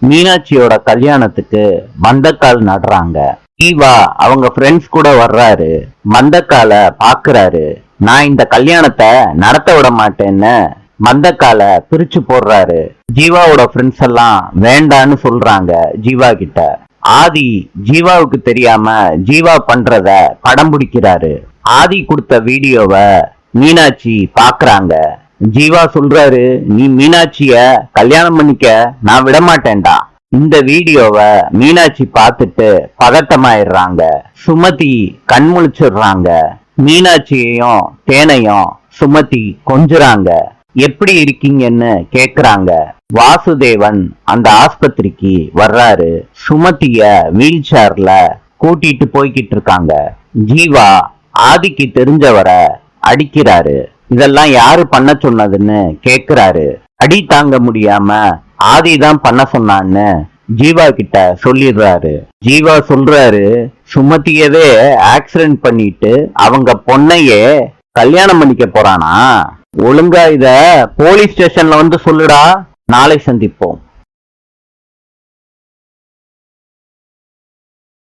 மீனாட்சியோட கல்யாணத்துக்கு மந்தக்கால் நடுறாங்க. ஜீவா அவங்க ஃப்ரெண்ட்ஸ் கூட வர்றாரு. மந்தக்கால பாக்குறாரு. நான் இந்த கல்யாணத்தை நடத்த விட மாட்டேன்னு மந்தக்கால பிரிச்சு போடுறாரு. ஜீவாவோட ஃப்ரெண்ட்ஸ் எல்லாம் வேண்டான்னு சொல்றாங்க ஜீவா கிட்ட. ஆதி ஜீவாவுக்கு தெரியாம ஜீவா பண்றத படம் பிடிக்கிறாரு. ஆதி கொடுத்த வீடியோவை மீனாட்சி பாக்குறாங்க. ஜீவா சொல்றாரு, நீ மீனாட்சிய கல்யாணம் பண்ணிக்க நான் விட மாட்டேன்டா. இந்த வீடியோவை மீனாட்சி பார்த்துட்டு பதட்டமாயிடுறாங்க. சுமதி கண்முழிச்சிடுறாங்க. மீனாட்சியையும் தேனையும் சுமதி கொஞ்சுறாங்க. எப்படி இருக்கீங்கன்னு கேக்குறாங்க. வாசுதேவன் அந்த ஆஸ்பத்திரிக்கு வர்றாரு. சுமதிய வீல் சேர்ல கூட்டிட்டு போய்கிட்டு இருக்காங்க. ஜீவா ஆதிக்கு தெரிஞ்சவரை அடிக்கிறாரு. இதெல்லாம் யாரு பண்ண சொன்னதுன்னு கேக்குறாரு. அடி தாங்க முடியாம ஆதிதான் பண்ண சொன்னான்னு ஜீவா கிட்ட சொல்லிடுறாரு. ஜீவா சொல்றாரு, சுமதியவே ஆக்சிடென்ட் பண்ணிட்டு அவங்க பொண்ணையே கல்யாணம் பண்ணிக்க போறானா? ஒழுங்கா இத போலீஸ் ஸ்டேஷன்ல வந்து சொல்லுடா. நாளை சந்திப்போம்.